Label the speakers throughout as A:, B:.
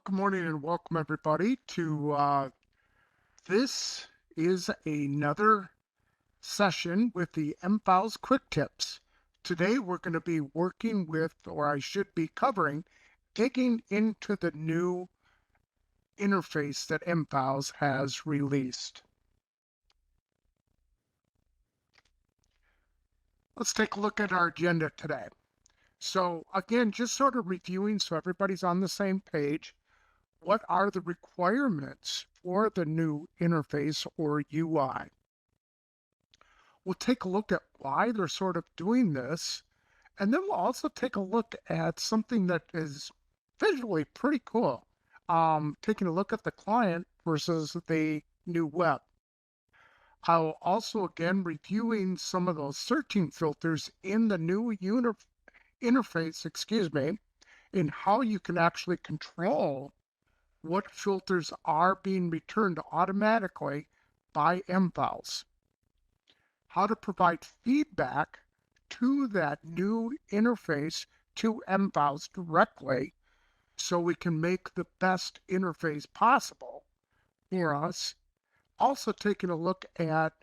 A: Well, good morning and welcome everybody to this is another session with the mFiles Quick Tips. Today we're going to be working with, or I should be covering, digging into the new interface that mFiles has released. Let's take a look at our agenda today. So again, just sort of reviewing so everybody's on the same page. What are the requirements for the new interface or UI? We'll take a look at why they're sort of doing this, and then we'll also take a look at something that is visually pretty cool. Taking a look at the client versus the new web. I'll also again reviewing some of those searching filters in the new interface, and how you can actually control what filters are being returned automatically by mFiles. How to provide feedback to that new interface to mFiles directly so we can make the best interface possible for us. Also taking a look at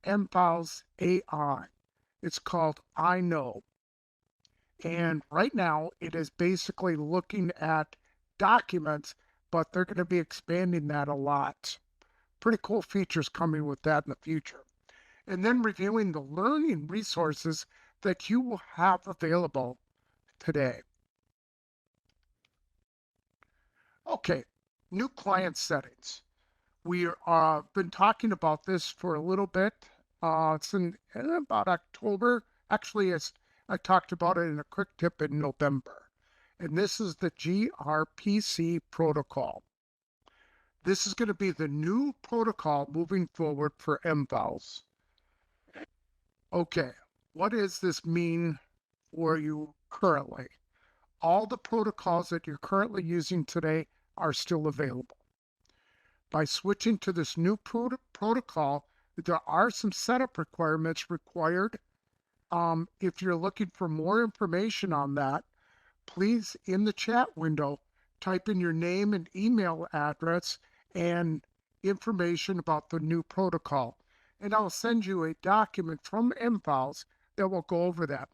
A: mFiles AI. It's called Aino. And right now it is basically looking at documents, but they're going to be expanding that a lot. Pretty cool features coming with that in the future. And then reviewing the learning resources that you will have available today. Okay, new client settings. We are been talking about this for a little bit. It's in about October. Actually, I talked about it in a quick tip in November. And this is the gRPC protocol. This is going to be the new protocol moving forward for mVals. Okay, what does this mean for you currently? All the protocols that you're currently using today are still available. By switching to this new protocol, there are some setup requirements required. If you're looking for more information on that, please in the chat window, type in your name and email address and information about the new protocol. And I'll send you a document from mFiles that will go over that.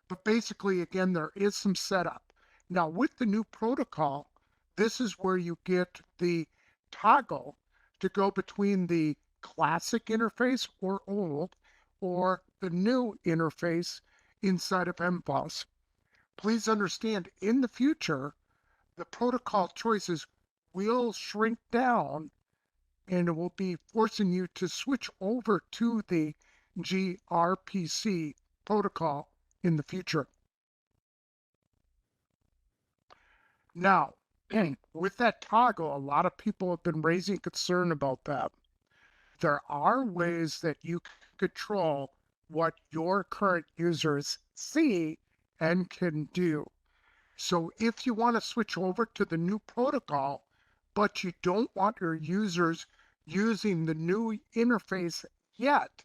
A: But basically, again, there is some setup. Now, with the new protocol, this is where you get the toggle to go between the classic interface or old or the new interface inside of mFiles. Please understand, in the future, the protocol choices will shrink down and it will be forcing you to switch over to the gRPC protocol in the future. Now, with that toggle, a lot of people have been raising concern about that. There are ways that you can control what your current users see and can do. So if you want to switch over to the new protocol, but you don't want your users using the new interface yet,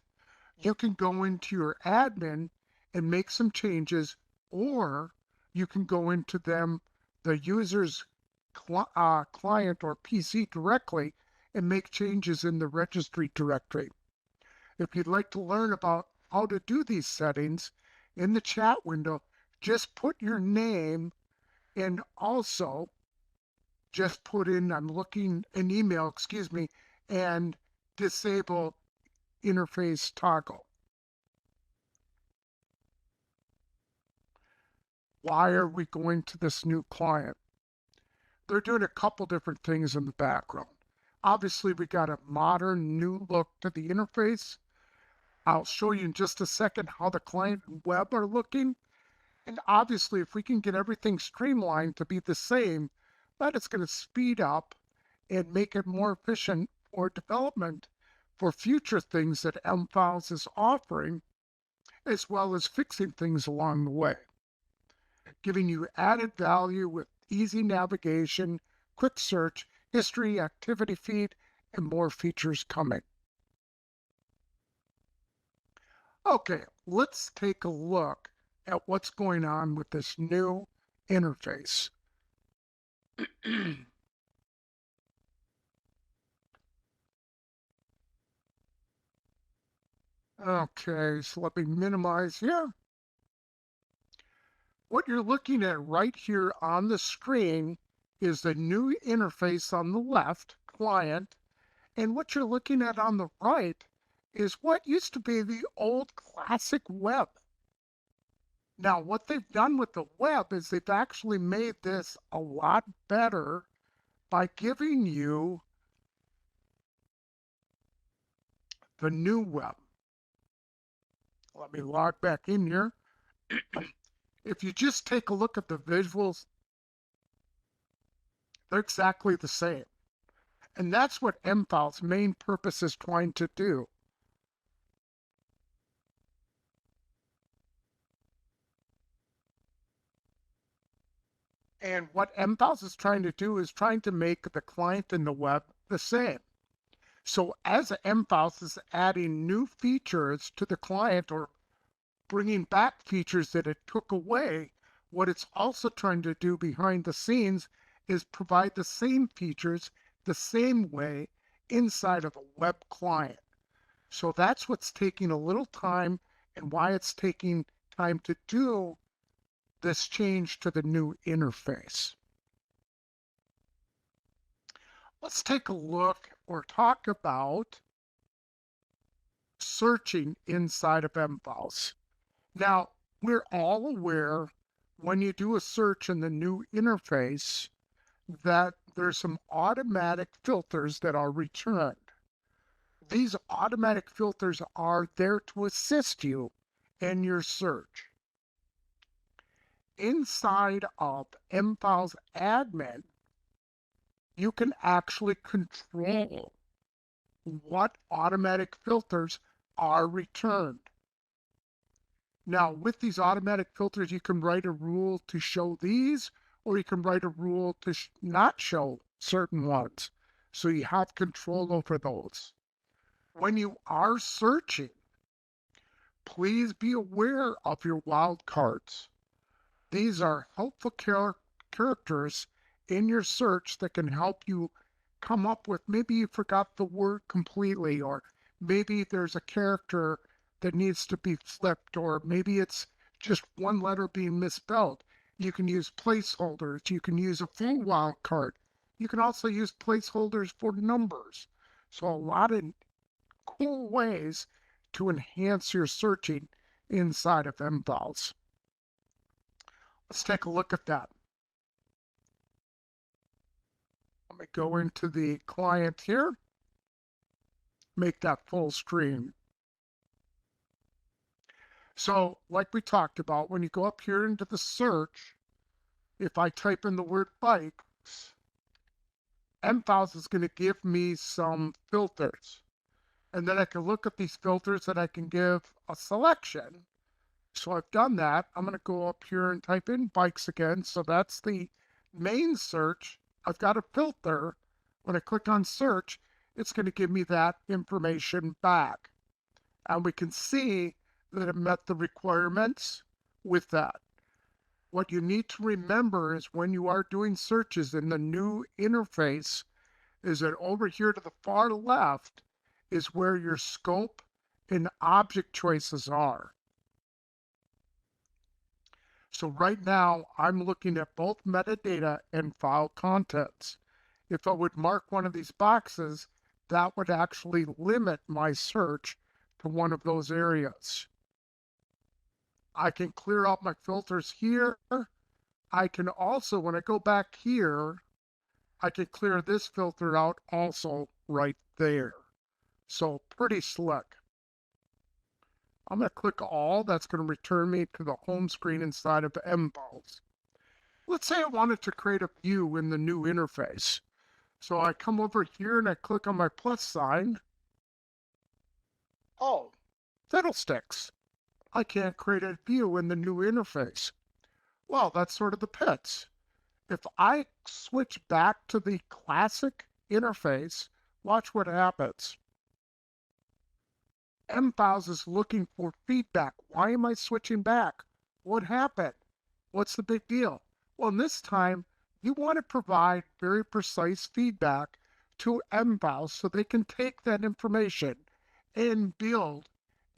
A: you can go into your admin and make some changes, or you can go into the user's client or PC directly and make changes in the registry directory. If you'd like to learn about how to do these settings, in the chat window, just put your name and also just put in, I'm looking an email, and disable interface toggle. Why are we going to this new client? They're doing a couple different things in the background. Obviously, we got a modern new look to the interface. I'll show you in just a second how the client and web are looking. And obviously, if we can get everything streamlined to be the same, that is going to speed up and make it more efficient for development for future things that mFiles is offering, as well as fixing things along the way, giving you added value with easy navigation, quick search, history, activity feed, and more features coming. Okay, let's take a look at what's going on with this new interface. Okay, so let me minimize here. What you're looking at right here on the screen is the new interface on the left, client, and what you're looking at on the right is what used to be the old classic web. Now, what they've done with the web is they've actually made this a lot better by giving you the new web. Let me log back in here. If you just take a look at the visuals, they're exactly the same. And that's what MFile's main purpose is trying to do. And what MFiles is trying to do is trying to make the client and the web the same. So as MFiles is adding new features to the client or bringing back features that it took away, what it's also trying to do behind the scenes is provide the same features the same way inside of a web client. So that's what's taking a little time and why it's taking time to do this change to the new interface. Let's take a look or talk about searching inside of MFiles. Now, we're all aware when you do a search in the new interface that there's some automatic filters that are returned. These automatic filters are there to assist you in your search. Inside of MFiles admin, you can actually control what automatic filters are returned. Now, with these automatic filters, you can write a rule to show these, or you can write a rule to not show certain ones. So you have control over those. When you are searching, please be aware of your wildcards. These are helpful characters in your search that can help you come up with, maybe you forgot the word completely, or maybe there's a character that needs to be flipped, or maybe it's just one letter being misspelled. You can use placeholders. You can use a full wildcard. You can also use placeholders for numbers. So a lot of cool ways to enhance your searching inside of MFiles. Let's take a look at that. Let me go into the client here, make that full screen. So, like we talked about, when you go up here into the search, if I type in the word bikes, MFiles is going to give me some filters. And then I can look at these filters and I can give a selection. So I've done that. I'm going to go up here and type in bikes again. So that's the main search. I've got a filter. When I click on search, it's going to give me that information back. And we can see that it met the requirements with that. What you need to remember is when you are doing searches in the new interface is that over here to the far left is where your scope and object choices are. So right now I'm looking at both metadata and file contents. If I would mark one of these boxes, that would actually limit my search to one of those areas. I can clear out my filters here. I can also, when I go back here, I can clear this filter out also right there. So pretty slick. I'm going to click all. That's going to return me to the home screen inside of MFiles. Let's say I wanted to create a view in the new interface. So I come over here and I click on my plus sign. Oh, fiddlesticks. I can't create a view in the new interface. Well, that's sort of the pits. If I switch back to the classic interface, watch what happens. MFiles is looking for feedback. Why am I switching back? What happened? What's the big deal? Well, this time, you want to provide very precise feedback to MFiles so they can take that information and build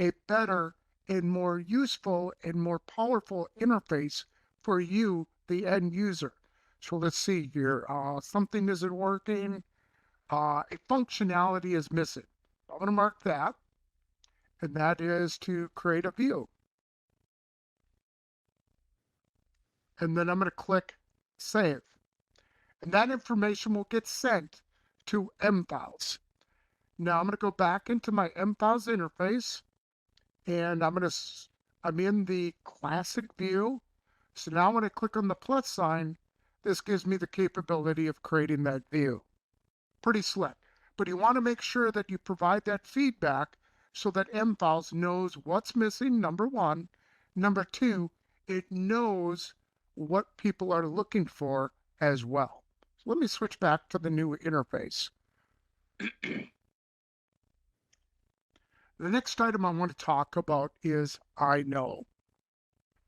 A: a better and more useful and more powerful interface for you, the end user. So let's see here. Something isn't working. A functionality is missing. I'm going to mark that, and that is to create a view. And then I'm going to click Save. And that information will get sent to mfiles. Now I'm going to go back into my mfiles interface, and I'm in the classic view. So now when I click on the plus sign, this gives me the capability of creating that view. Pretty slick. But you want to make sure that you provide that feedback so that mfiles knows what's missing, number one. Number two, it knows what people are looking for as well. So let me switch back to the new interface. The next item I want to talk about is Aino.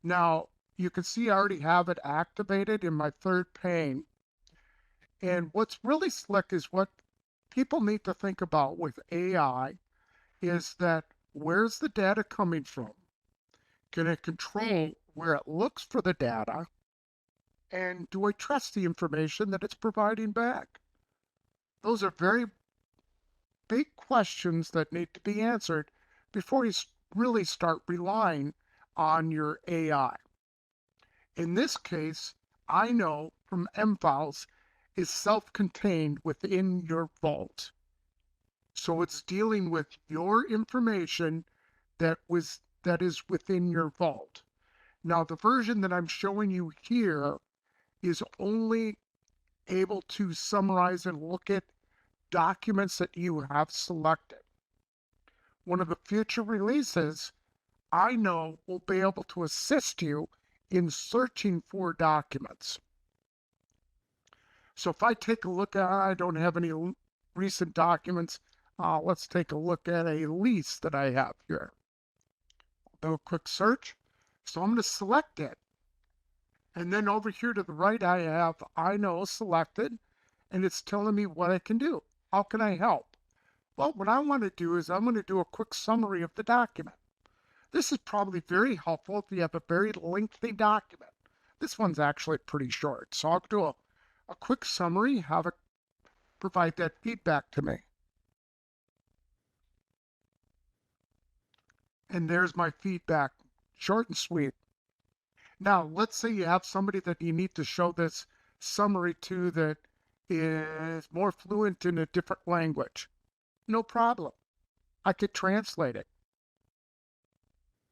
A: Now, you can see I already have it activated in my third pane. And what's really slick is what people need to think about with AI is that where's the data coming from? Can it control where it looks for the data? And do I trust the information that it's providing back? Those are very big questions that need to be answered before you really start relying on your AI. In this case, Aino from mfiles is self-contained within your vault. So it's dealing with your information that is within your vault. Now the version that I'm showing you here is only able to summarize and look at documents that you have selected. One of the future releases, Aino will be able to assist you in searching for documents. So if I take a look at, I don't have any recent documents. Let's take a look at a lease that I have here. I'll do a quick search. So I'm going to select it. And then over here to the right, I have Aino selected, and it's telling me what I can do. How can I help? Well, what I want to do is I'm going to do a quick summary of the document. This is probably very helpful if you have a very lengthy document. This one's actually pretty short. So I'll do a quick summary, have it provide that feedback to me. And there's my feedback, short and sweet. Now, let's say you have somebody that you need to show this summary to that is more fluent in a different language. No problem. I could translate it.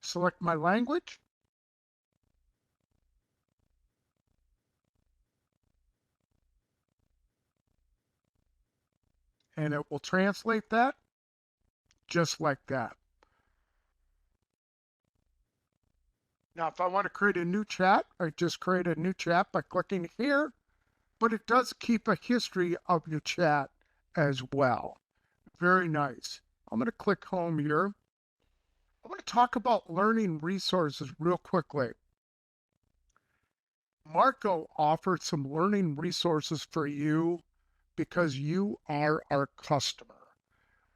A: Select my language. And it will translate that just like that. Now, if I want to create a new chat, I just create a new chat by clicking here, but it does keep a history of your chat as well. Very nice. I'm going to click home here. I want to talk about learning resources real quickly. Marco offered some learning resources for you because you are our customer.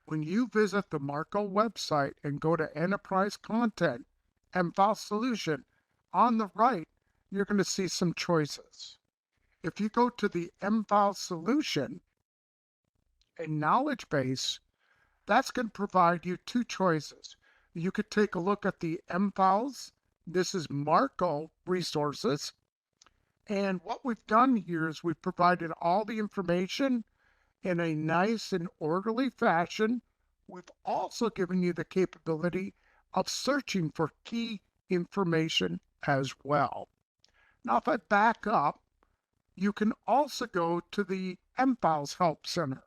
A: When you visit the Marco website and go to Enterprise Content, mfile Solution, on the right, you're going to see some choices. If you go to the mfile Solution and Knowledge Base, that's going to provide you two choices. You could take a look at the mfiles. This is Marco resources. And what we've done here is we've provided all the information in a nice and orderly fashion. We've also given you the capability of searching for key information as well. Now, if I back up, you can also go to the mfiles Help Center.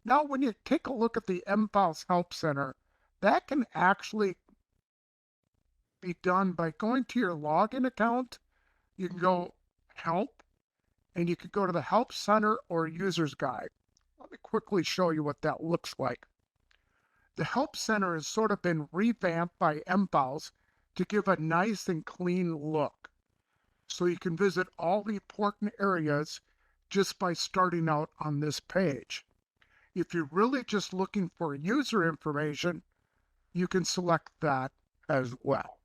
A: Now, when you take a look at the mfiles Help Center, that can actually be done by going to your login account. You can go Help, and you could go to the Help Center or User's Guide. Let me quickly show you what that looks like. The Help Center has sort of been revamped by mfiles to give a nice and clean look. So you can visit all the important areas just by starting out on this page. If you're really just looking for user information, you can select that as well.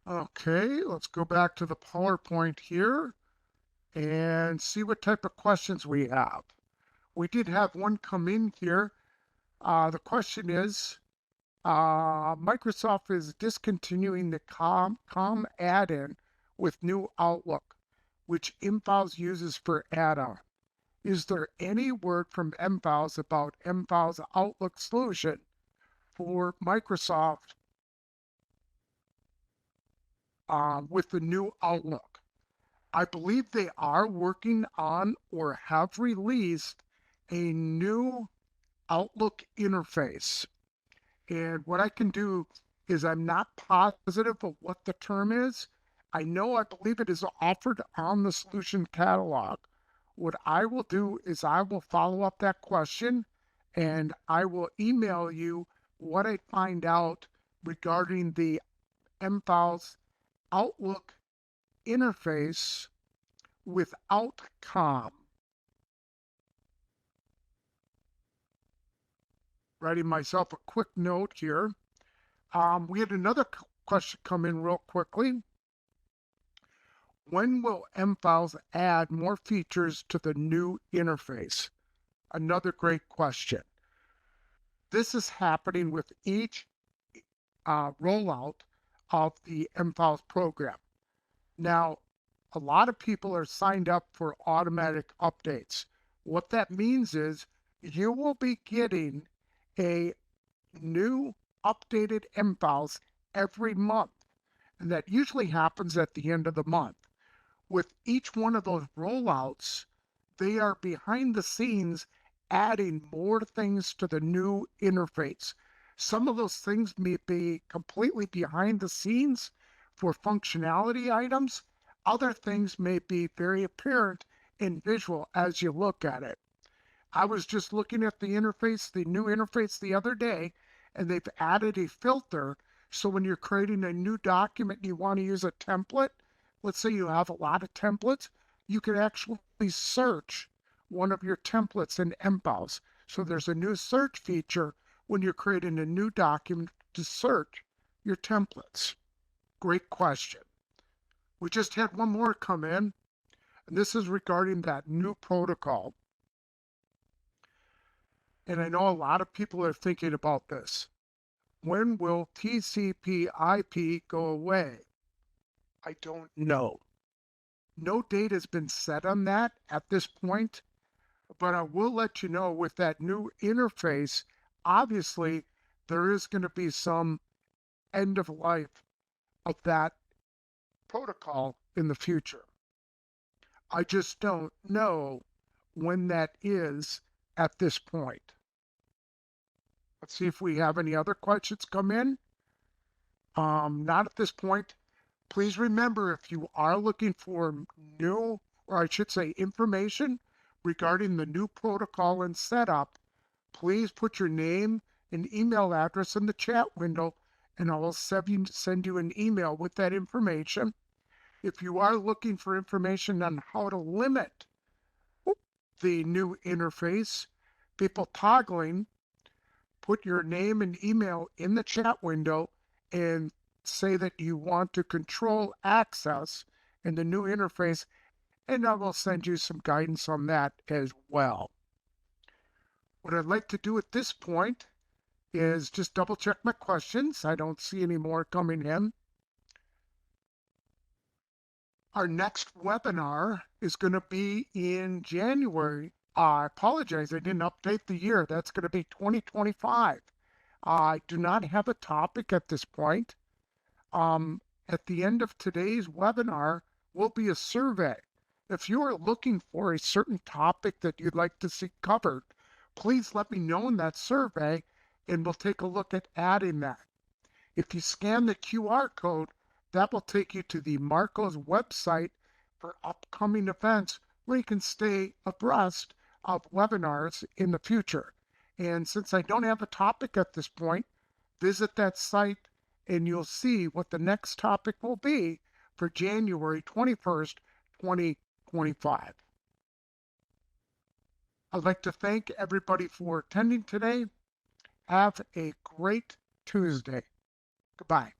A: Okay, let's go back to the PowerPoint here and see what type of questions we have. We did have one come in here. The question is, Microsoft is discontinuing the com add-in with new Outlook, which mFiles uses for add-on. Is there any word from mFiles about mFiles Outlook solution for Microsoft with the new Outlook? I believe they are working on or have released a new Outlook interface. And what I can do is I'm not positive of what the term is. I believe it is offered on the solution catalog. What I will do is I will follow up that question and I will email you what I find out regarding the mFiles Outlook interface without com. Writing myself a quick note here. We had another question come in real quickly. When will mFiles add more features to the new interface? Another great question. This is happening with each rollout of the mFiles program. Now, a lot of people are signed up for automatic updates. What that means is you will be getting a new updated mFiles every month, and that usually happens at the end of the month. With each one of those rollouts, they are behind the scenes adding more things to the new interface. Some of those things may be completely behind the scenes for functionality items. Other things may be very apparent in visual as you look at it. I was just looking at the interface, the new interface the other day, and they've added a filter. So when you're creating a new document and you want to use a template, let's say you have a lot of templates, you can actually search one of your templates in mFiles. So there's a new search feature when you're creating a new document to search your templates. Great question. We just had one more come in, and this is regarding that new protocol. And I know a lot of people are thinking about this. When will TCP/IP go away? I don't know. No date has been set on that at this point, but I will let you know with that new interface, obviously there is going to be some end of life of that protocol in the future. I just don't know when that is at this point. Let's see if we have any other questions come in. Not at this point. Please remember, if you are looking for new, or I should say information regarding the new protocol and setup, please put your name and email address in the chat window and I will send you an email with that information. If you are looking for information on how to limit the new interface, people toggling, put your name and email in the chat window and say that you want to control access in the new interface, and I will send you some guidance on that as well. What I'd like to do at this point is just double check my questions. I don't see any more coming in. Our next webinar is going to be in January. I apologize, I didn't update the year. That's going to be 2025. I do not have a topic at this point. At the end of today's webinar will be a survey. If you are looking for a certain topic that you'd like to see covered, please let me know in that survey and we'll take a look at adding that. If you scan the QR code, that will take you to the Marco's website for upcoming events where you can stay abreast of webinars in the future. And since I don't have a topic at this point, visit that site and you'll see what the next topic will be for January 21st, 2025. I'd like to thank everybody for attending today. Have a great Tuesday. Goodbye.